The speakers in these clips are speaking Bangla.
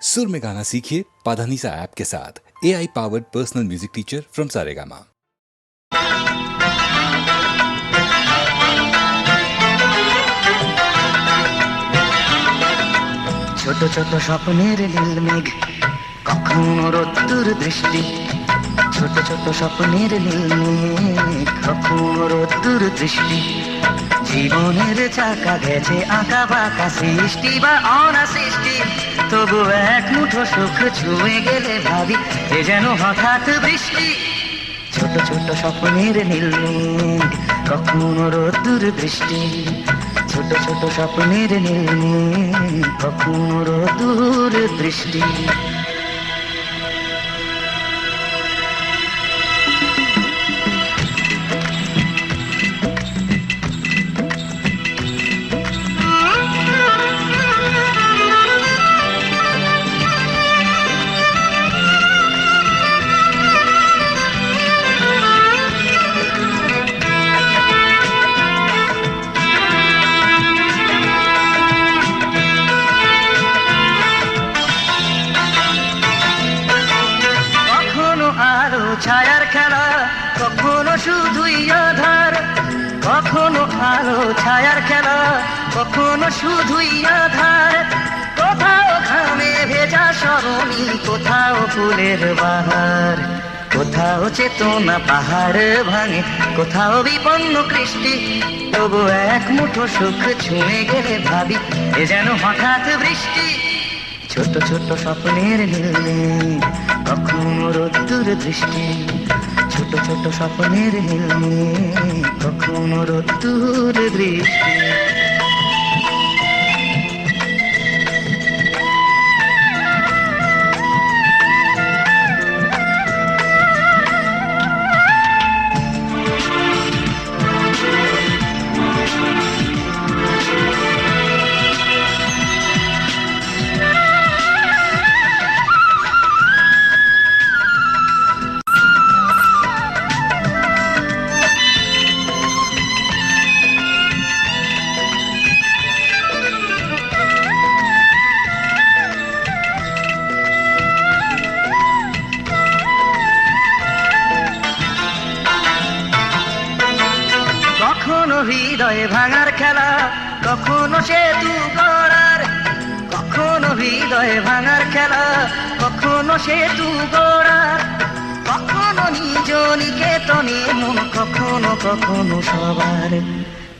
सुर में गाना सीखिए पाधानीसा ऐप के साथ। AI powered personal music teacher from Saregama. ছোট ছোট স্বপ্নের নীল মেঘ, কখনো রোদ্দুর দৃষ্টি। ছোট ছোট স্বপ্নের নীল মেঘ, কখনো রোদ্দুর দৃষ্টি। জীবনের চাকা গেছে আঁকা বাঁকা, সৃষ্টি বা অনাসৃষ্টি। তবু এক মুঠো সুখ ছুঁয়ে গেলে ভাবি এ যেন হঠাৎ বৃষ্টি। ছোট ছোট স্বপ্নের নীল মেঘ, কখনো রোদ্দুর দৃষ্টি। ছোট ছোট স্বপ্নের নীল মেঘ, কখনো রোদ্দুর দৃষ্টি। ছায়ার খেলা, কখনো শুধুই আধার। কখনো আলো ছায়ার খেলা, কখনো শুধুই আধার। কোথাও ঘামে ভেজা সরণি, কোথাও ফুলের বাহার। কোথাও চেতনা পাহাড় ভাঙে, কোথাও বিপন্ন কৃষ্টি। তবু এক মুঠো সুখ ছুঁয়ে গেলে ভাবি এ যেন হঠাৎ বৃষ্টি। ছোট ছোট স্বপ্নের নীল মেঘ, কখনো রোদ্দুর দৃষ্টি। ছোট ছোট স্বপ্নের নীল মেঘ, কখনো রোদ্দুর দৃষ্টি। কখনো হৃদয়ে ভাঙার খেলা, কখনো সেতু গড়ার। কখনো হৃদয়ে ভাঙার খেলা, কখনো সেতু গড়ার। কখনো নিজ নিকেতনে মন, কখনো কখনো সবার।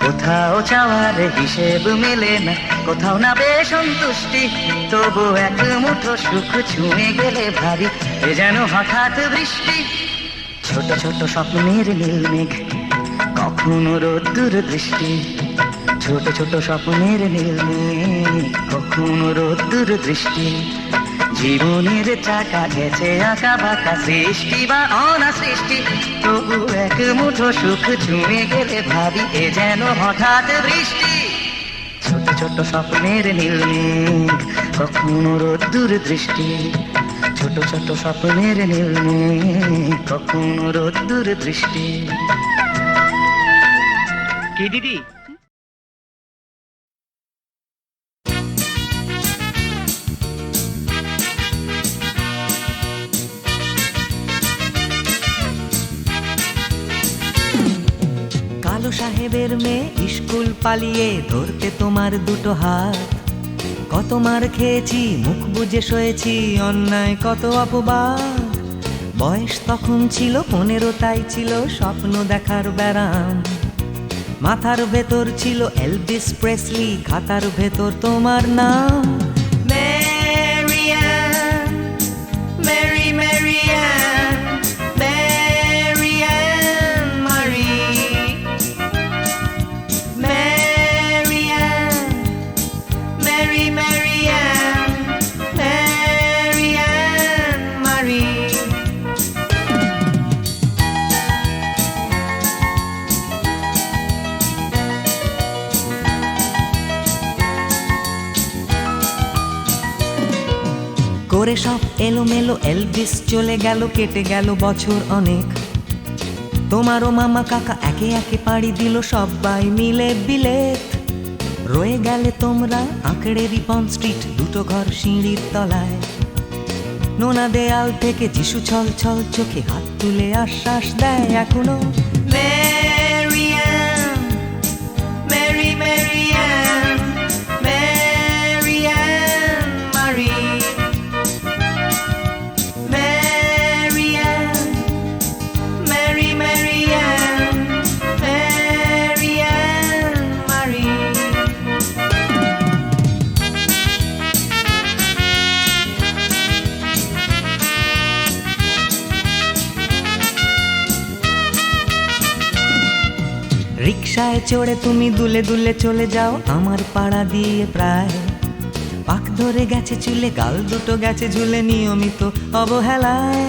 কোথাও চাওয়ার হিসেব মেলে না, কোথাও না বেসন্তুষ্টি। তবু এক মুঠো সুখ ছুঁয়ে গেলে ভাবি এ যেন হঠাৎ বৃষ্টি। ছোট ছোট স্বপ্নের নীল মেঘ, কখনো রোদ্দুর দৃষ্টি। ছোট ছোট স্বপ্নের নীল মেঘ, কখনো রোদ্দুর দৃষ্টি। জীবনের চাকা গেছে আঁকা বাঁকা, সৃষ্টি বা অনাসৃষ্টি। তবু এক মুঠো সুখ ছুঁয়ে গেলে ভাবি এ যেন হঠাৎ বৃষ্টি। ছোট ছোট স্বপ্নের নীল মেঘ, কখনো রোদ্দুর দৃষ্টি। ছোট ছোট স্বপ্নের নীল মেঘ, কখনো রোদ্দুর দৃষ্টি। কি দিদি? কালো সাহেবের মেয়ে স্কুল পালিয়ে ধরতে তোমার দুটো হাত। কত মার খেয়েছি, মুখ বুজে সয়েছি, অন্যায় কত অপবাদ। বয়স তখন ছিল 15, তাই ছিল স্বপ্ন দেখার ব্যারাম। মাথার ভেতর ছিল এলভিস প্রেসলি, খাতার ভেতর তোমার নাম। ম্যারিয়ান, মেরি ম্যারিয়ান, ম্যারিয়ান মারি। ম্যারিয়ান, মেরি ম্যারিয়ান, ম্যারিয়ান মারি। করে সব এলোমেলো এলভিস চলে গেল, কেটে গেল বছর অনেক। তোমারও মামা কাকা একে একে পাড়ি দিল, সবাই মিলে বিলেত। রয়ে গেলে তোমরা আঁকড়ে রিপন স্ট্রিট, দুটো ঘর সিঁড়ির তলায়। নোনা দেয়াল থেকে যিশু ছল ছল চোখে হাত তুলে আশ্বাস দেয় এখনো। Mary Ann, Mary Mary Ann, Mary Ann Marie, Mary Ann, Mary Mary Ann, Mary Ann Marie. রিকশায় চড়ে তুমি দুলে দুলে চলে যাও আমার পাড়া দিয়ে প্রায়। পাক ধরে গেছে চুলে, গাল দুটো গেছে ঝুলে নিয়মিত অবহেলায়।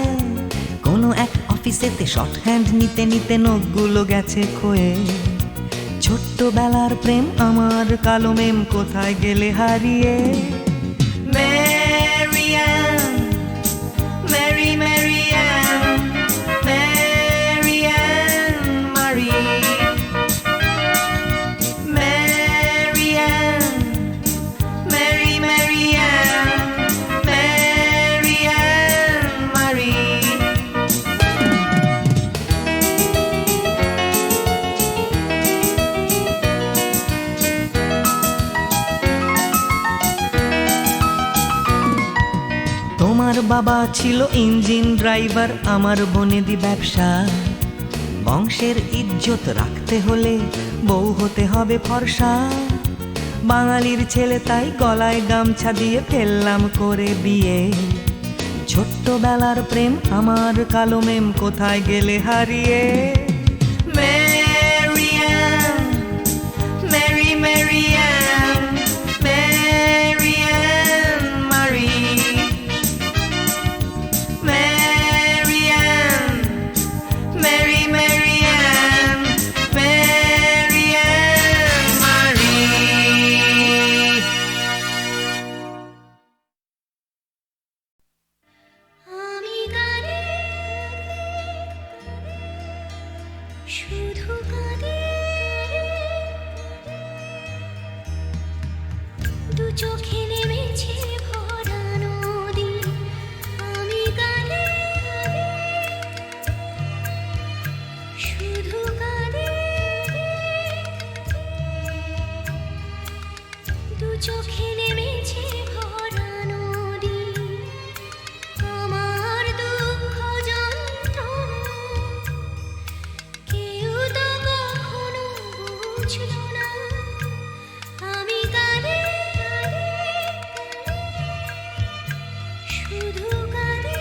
কোনো এক অফিসেতে শর্ট হ্যান্ড নিতে নিতে নখগুলো গেছে ক্ষয়ে। ছোট্টবেলার প্রেম আমার কালো মেম কোথায় গেলে হারিয়ে। Mary Ann, Mary Mary Ann, Mary Ann Marie, Mary Ann, Mary Mary Ann, Mary Ann Marie. তোমার বাবা ছিল ইঞ্জিন ড্রাইভার, আমার বনেদি ব্যবসা। বংশের ইজ্জত রাখতে হলে বউ হতে হবে ফর্সা। বাঙালির ছেলে তাই গলায় গামছা দিয়ে ফেললাম করে বিয়ে। ছোট্টবেলার প্রেম আমার কালো মেম কোথায় গেলে হারিয়ে। Mary Ann, Mary Mary Ann, Mary Ann Marie, Mary Ann, Mary Mary Ann, Mary Ann Marie. আমি গানে শুধু কাঁদে, দু চোখে নেমেছে ভরা নদী। আমি গানে শুধু কাঁদে, দু চোখে নেমেছে ভরা নদী। আমার দুঃখ যন্ত্রণা কেউ তো কখনো বুঝলো না। আমি গানে শুধু গানে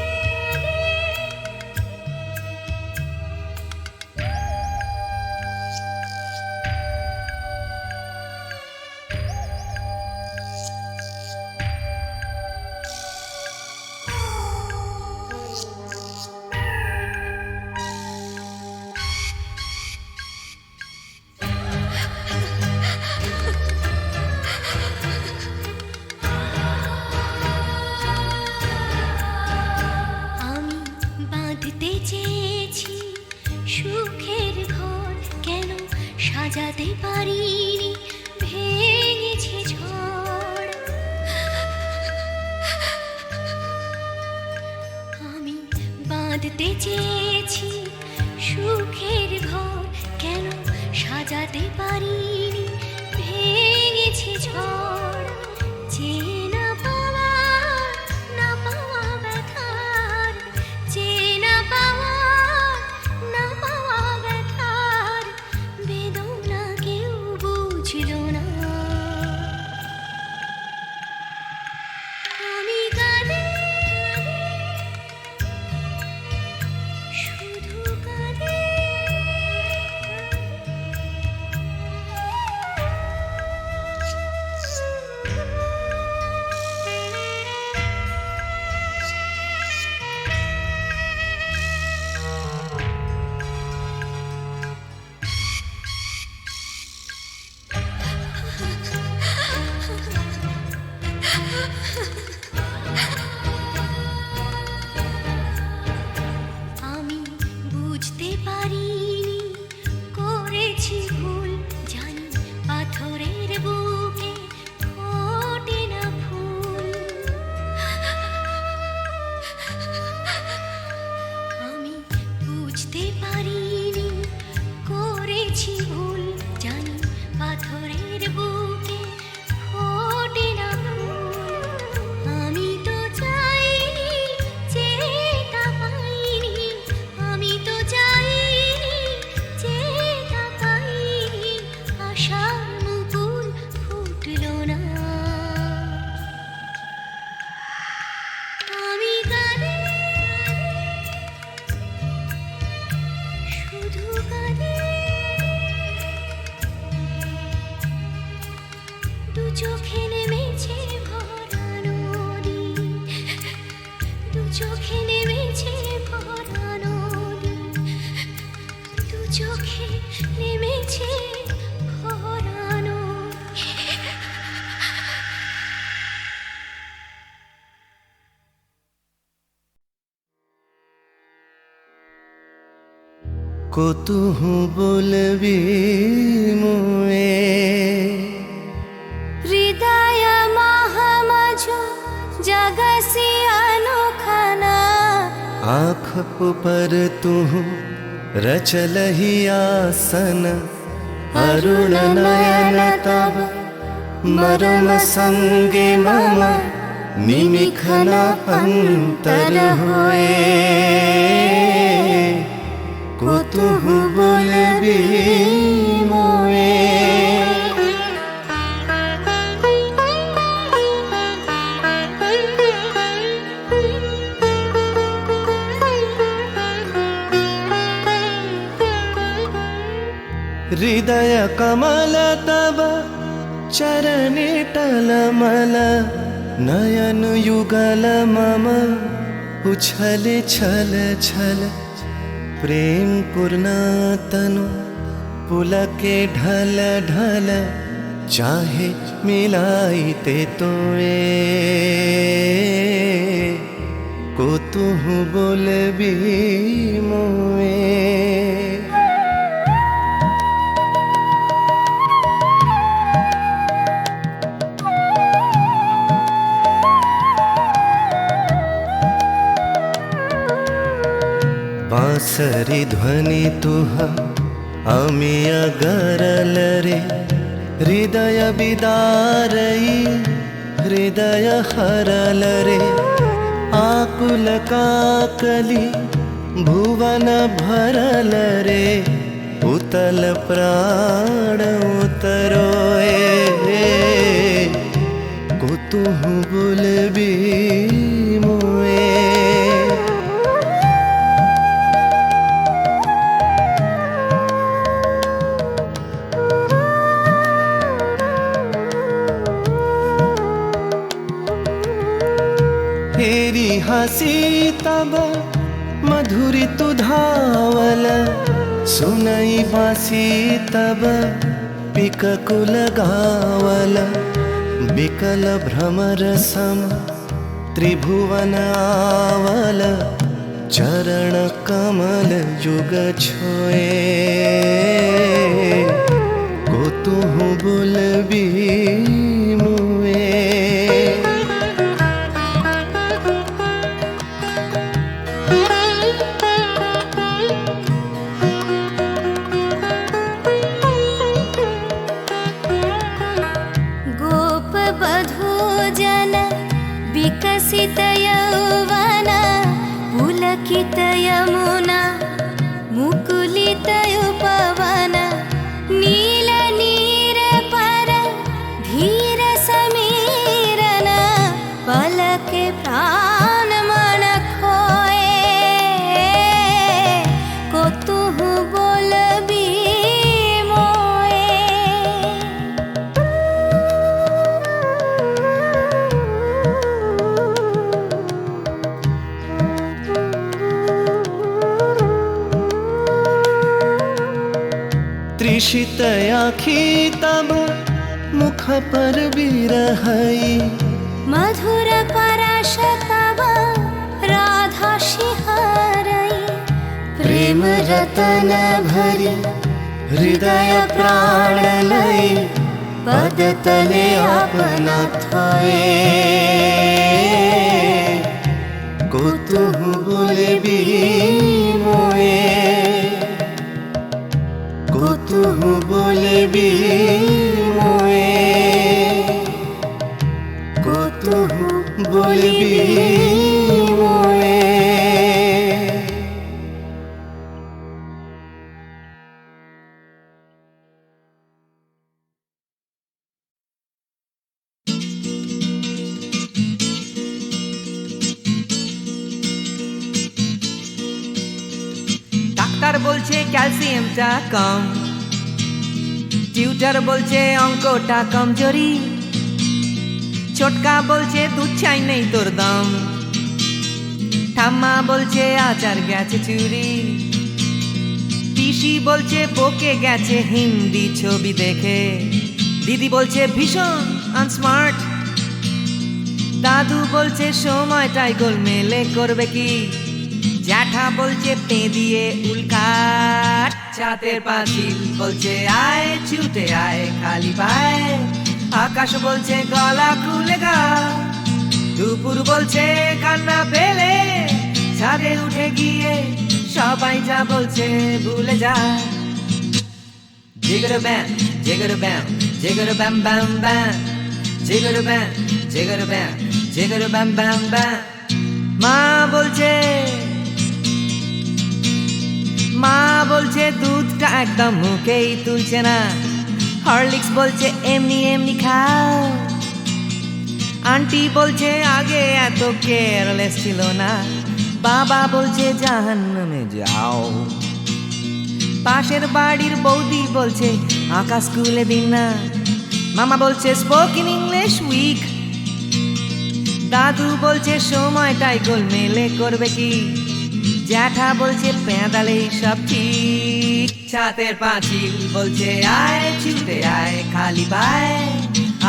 আমি বাঁধতে চেয়েছি সুখের ঘর, কেন সাজাতে পারিনি, ভেঙেছে ঝড়। আমি বাঁধতে চেয়েছি সুখের ঘর, কেন সাজাতে পারিনি, ভেঙেছে ঝড়। চেনা পাওয়া না পাওয়া ব্যথার, চেনা পাওয়া না পাওয়া ব্যথার বেদনা কেউ বুঝলো না। আমি কাঁদে শুধু কাঁদে। চোখে নেমেছে ভরা নদী, দু চোখে নেমেছে ভরা নদী। কতুহু বলবি মুয়ে হৃদয় মহামজ জগসি আনোখানা, आँख पर तू रचलहि आसन अरुण नयन तब मरम संगे मम निमिखन अंतर होए কতুহু বলবি মোয়ে हृदय कमल तब चरणे टलमल नयन युगल मम उछल छल छल प्रेम पूर्णा तनु पुलके ढल ढल चाहे मिलाइते तोए কতুহু বলবি মোয়ে बांसरी ध्वनि तुह अमी अगरल रे हृदय बिदारई हृदय हरल रे आकुल काकली भुवन भरल रे उतल प्राण उतरोए কতুহু বলবি মোয়ে तेरी हंसी तब मधुरी तु धावल सुनई बासी तब पिककुल गावल बिकल भ्रमर सम त्रिभुवन आवल चरण कमल युग छोए কতুহু বলবি মোয়ে विकसित यौवन पुलकित यमुना मुकुलित उपवन नील नीर पर धीर समीरन पलके प्राण मन खोए কতুহু বলবি মোয়ে तृषित आखी तब मुख पर बिरहई मधुर परश तब राधा शिहरई प्रेम रतन भरी हृदय प्राण लई पद तले अपना थोए কতুহু বলবি মোয়ে কতুহু বলবি মোয়ে কতুহু বলবি মোয়ে ডাক্তার বলছে ক্যালসিয়ামটা কম, টিউটার বলছে অঙ্কটা কমজোরি, ছোটকা বলছে দুধ চাই নেই তোর দাম, ঠাম্মা বলছে আচার গেছে চুরি, পিসি বলছে বকে গেছে হিন্দি ছবি দেখে, দিদি বলছে ভীষণ আনস্মার্ট, দাদু বলছে সময়টাই গোলমেলে করবে কি, জ্যাঠা বলছে পে দিয়ে উল্কাট, ছাতের পাঁচিল বলছে আয় ছুটে আয় খালি পায়, আকাশ বলছে গলা খুলে গা, দুপুর বলছে কান্না পেলে ছাদে উঠে গিয়ে সবাই যা বলছে ভুলে যা। জিগর ব্যাম জিগর ব্যাম জিগর ব্যাম ব্যাম ব্যাম, জিগর ব্যাম জিগর ব্যাম জিগর ব্যাম ব্যাম ব্যাম। মা বলছে দুধটা একদম মুখেই তুলছে না, হরলিক্স বলছে এমনি এমনি খাও, আন্টি বলছে আগে এত কেয়ারলেস ছিল না, বাবা বলছে জাহান্নামে যাও, পাশের বাড়ির বৌদি বলছে আঁকা স্কুলে দিন না, মামা বলছে স্পোকেন ইংলিশ উইক, দাদু বলছে সময়টাই গোলমেলে করবে কি, জ্যাঠা বলছে পেঁদালে সব ঠিক, ছাতের পাঁচিল বলছে আয় ছুটে আয় খালি পায়,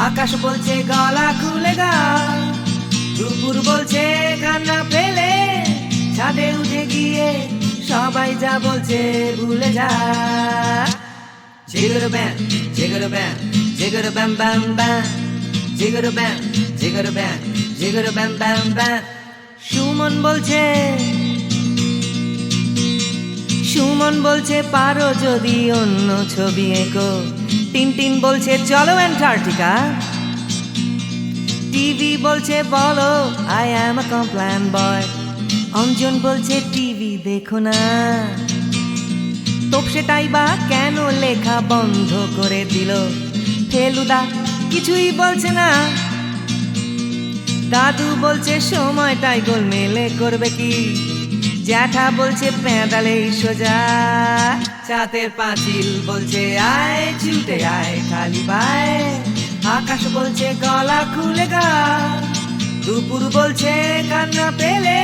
আকাশ বলছে গলা খুলে গা, দুপুর বলছে কান্না পেলে ছাদে উঠে গিয়ে সবাই যা বলছে ভুলে যা। জিগর ব্যাম জিগর ব্যাম জিগর ব্যাম ব্যাম ব্যাম, জিগর ব্যাম জিগর ব্যাম জিগর ব্যাম ব্যাম ব্যাম। সুমন বলছে পারো যদি অন্য ছবি এঁকো, টিনটিন বলছে চলো অ্যান্টার্কটিকা, টিভি বলছে বলো আই অ্যাম আ কমপ্ল্যান বয়, অঞ্জন বলছে টিভি দেখো না, তোপসেটাই বা কেন লেখা বন্ধ করে দিল, ফেলুদা কিছুই বলছে না, দাদু বলছে সময়টাই গোলমেলে করবে কি, জ্যাঠা বলছে পেঁদালে সোজা, ছাতের পাঁচিল বলছে আয় ছুটে আয় খালি পায়, আকাশ বলছে গলা খুলে গা, দুপুর বলছে কান্না পেলে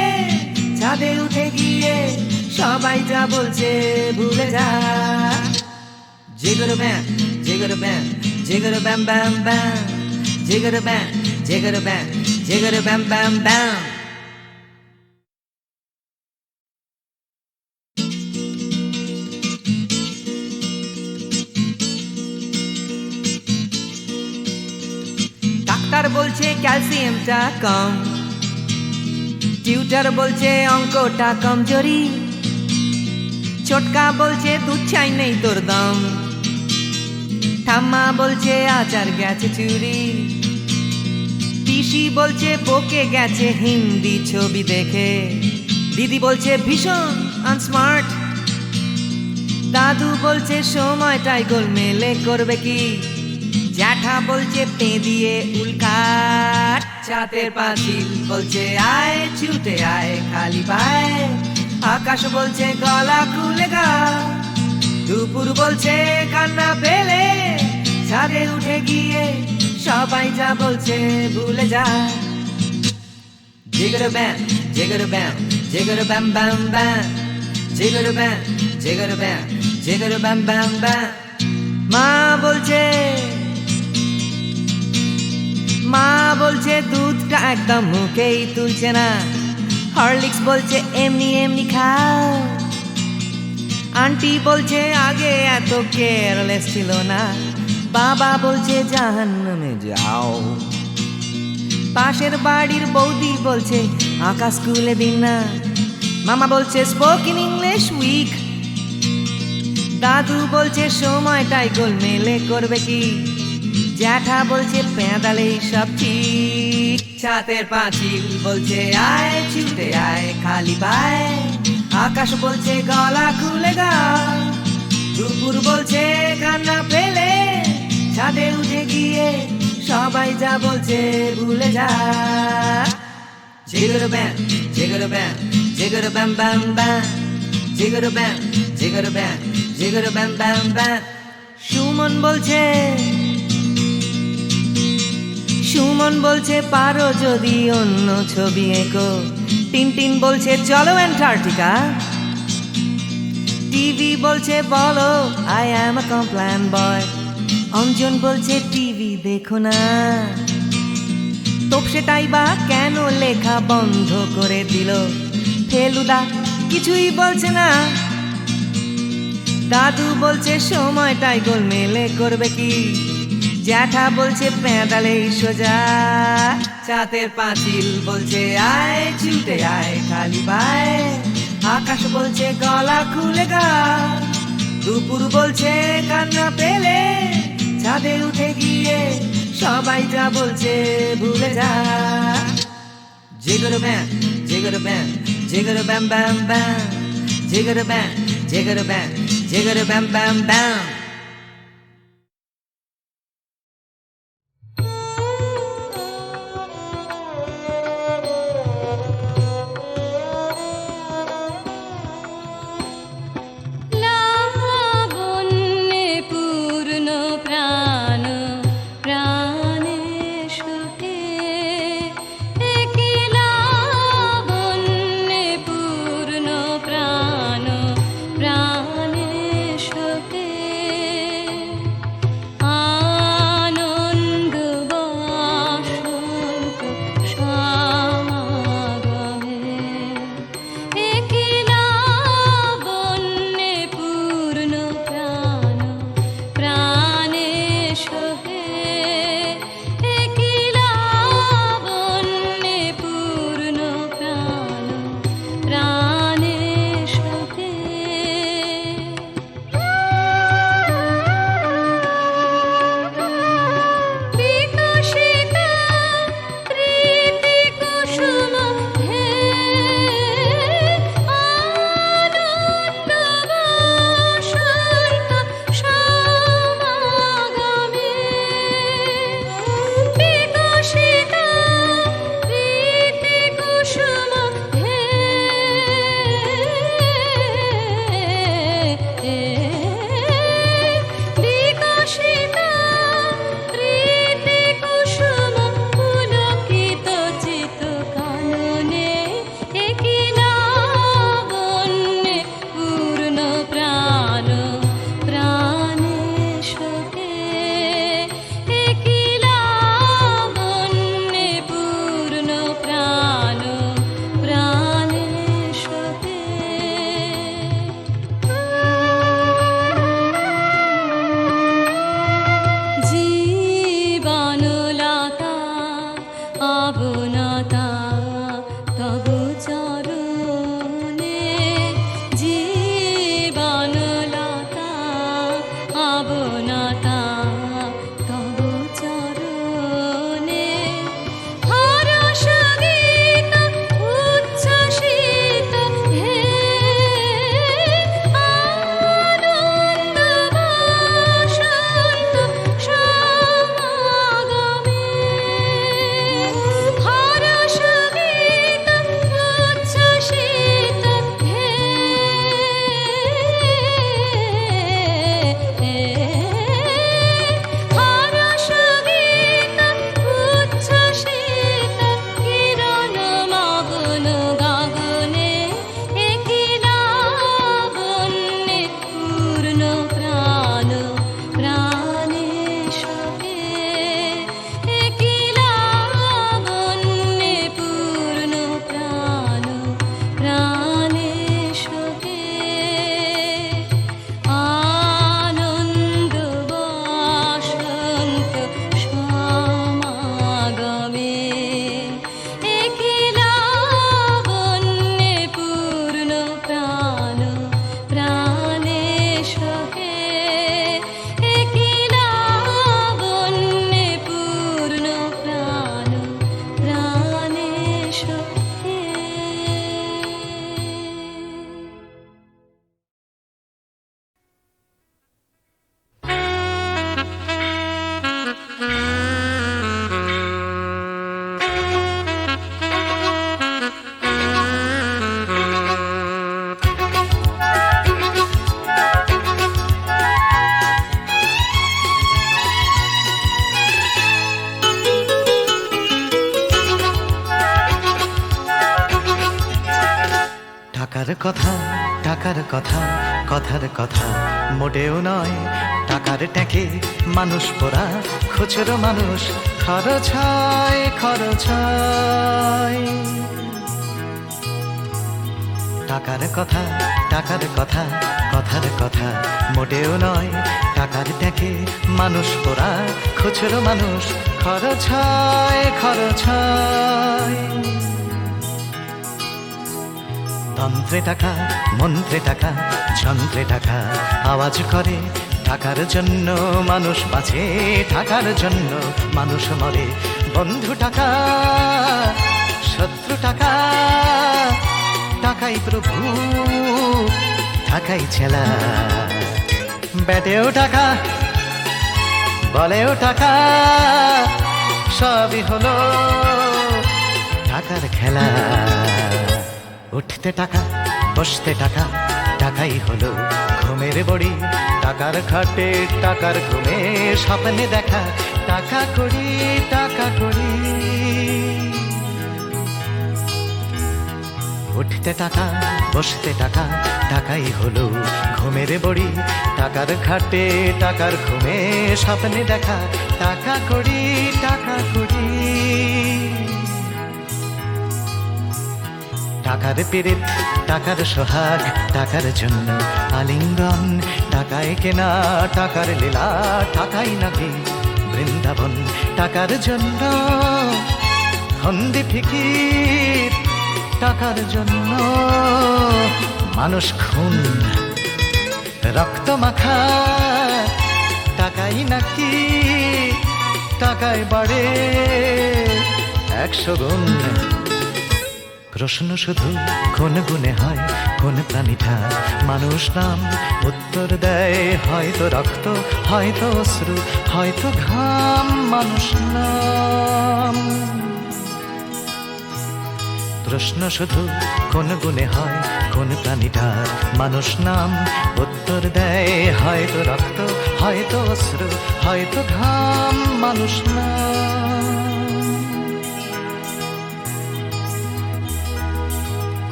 ছাদে উঠে গিয়ে সবাই যা বলছে ভুলে যা। জিগর ব্যাম জিগর ব্যাম জিগর ব্যাম ব্যাম ব্যাম, জিগর ব্যাম জিগর ব্যাম জিগর ব্যাম ব্যাম ব্যাম। ডাক্তার বলছে ক্যালসিয়ামটা কম, টিউটার বলছে অঙ্কটা কমজোরি, ছোটকা বলছে দুধ চাই নেই তোর দম, ঠাম্মা বলছে আচার গেছে চুরি, পিসি বলছে বকে গেছে হিন্দি ছবি দেখে, দিদি বলছে ভীষণ আনস্মার্ট, দাদু বলছে সময়টাই গোলমেলে করবে কি, জ্যাঠা বলছে পে দিয়ে উল্কাট, ছাতের পাঁচিল বলছে আয় ছুটে আয় খালি পায়, আকাশ বলছে গলা খুলে গা, দুপুর বলছে কান্না পেলে ছাদে উঠে গিয়ে সবাই যা বলছে ভুলে যা। জিগর ব্যাম জিগর ব্যাম জিগর ব্যাম ব্যাম ব্যাম, জিগর ব্যাম জিগর ব্যাম জিগর ব্যাম ব্যাম ব্যাম। মা বলছে দুধটা একদম মুখেই তুলছে না, হরলিক্স বলছে এমনি এমনি খাও, আন্টি বলছে আগে এত কেয়ারলেস ছিল না, বাবা বলছে জাহান্নামে যাও, পাশের বাড়ির বৌদি বলছে আঁকা স্কুলে দিন না, মামা বলছে স্পোকেন ইংলিশ উইক, দাদু বলছে সময়টাই গোলমেলে করবে কি, জ্যাঠা বলছে পেঁদালে সব ঠিক, ছাতের পাঁচিল বলছে আয় ছুটে আয় খালি পায়, আকাশ বলছে গলা খুলে গা, দুপুর বলছে কান্না পেলে ছাদে উঠে গিয়ে সবাই যা বলছে ভুলে যা। জিগর ব্যাম জিগর ব্যাম জিগর ব্যাম ব্যাম ব্যাম, জিগর ব্যাম জিগর ব্যাম জিগর ব্যাম ব্যাম ব্যাম। সুমন বলছে পারো যদি অন্য ছবি এঁকো, টিনটিন বলছে চলো অ্যান্টার্কটিকা, টিভি বলছে বলো আই অ্যাম আ কমপ্ল্যান বয়, অঞ্জন বলছে টিভি দেখো না, তোপসেটাই বা কেন লেখা বন্ধ করে দিল, ফেলুদা কিছুই বলছে না, দাদু বলছে সময়টাই গোলমেলে করবে কি, জ্যাঠা বলছে পেঁদালেই সোজা, চাঁদের পাঁচিল বলছে আয় ছুটে আয় খালি পায়, আকাশ বলছে গলা খুলে গা, দুপুর বলছে কান্না পেলে ছাদে উঠে গিয়ে সবাই যা বলছে ভুলে যা। জিগর ব্যান জিগর ব্যান জিগর ব্যাম ব্যাম ব্যাম, জিগর ব্যান জিগর ব্যান জিগর ব্যাম ব্যাম ব্যাম। লাবণ্যে পূর্ণ প্রাণ প্রাণে সুখে, একি লাবণ্যে পূর্ণ প্রাণ প্রাণে সুখে। টাকার কথা, টাকার কথা, কথার কথা মোটেও নয়। টাকার ট্যাঁকে মানুষ পোড়া, খুচরো মানুষ খরচ হয়, খরচ হয়। টাকার কথা, টাকার কথা, কথার কথা মোটেও নয়। টাকার ট্যাঁকে মানুষ পোড়া, খুচরো মানুষ খরচ হয়, খরচ হয়। তন্ত্রে টাকা, মন্ত্রে টাকা, যন্ত্রে টাকা আওয়াজ করে। টাকার জন্য মানুষ বাঁচে, টাকার জন্য মানুষ মরে। বন্ধু টাকা, শত্রু টাকা, টাকাই প্রভু, টাকাই ছেলা। ব্যাটেও টাকা, বলেও টাকা, সবই হলো টাকার খেলা। উঠতে টাকা, বসতে টাকা, টাকাই হলো ঘুমের বড়ি। টাকার খাটে, টাকার ঘুমে, স্বপ্নে দেখা টাকা করি, টাকা করি। উঠতে টাকা, বসতে টাকা, টাকাই হলো ঘুমের বড়ি। টাকার খাটে, টাকার ঘুমে, স্বপ্নে দেখা টাকা করি, টাকা করি। টাকার পীড়িত, টাকার সোহাগ, টাকার জন্য আলিঙ্গন। টাকায় কেনা, টাকার লীলা, টাকাই নাকি বৃন্দাবন। টাকার জন্য হন্দি ফিকির, টাকার জন্য মানুষ খুন, রক্ত মাখা। টাকাই নাকি, টাকায় বাড়ে 100 গুণ। প্রশ্ন শুধু কোন গুণে হয়, কোন প্রাণীটা মানুষ নাম? উত্তর দেয় হয়তো রক্ত, হয়তো অশ্রু, হয়তো ঘাম। মানুষ নাম। প্রশ্ন শুধু কোন গুণে হয়, কোন প্রাণীটার মানুষ নাম? উত্তর দেয় হয়তো রক্ত, হয়তো অশ্রু, হয়তো ঘাম। মানুষ নাম।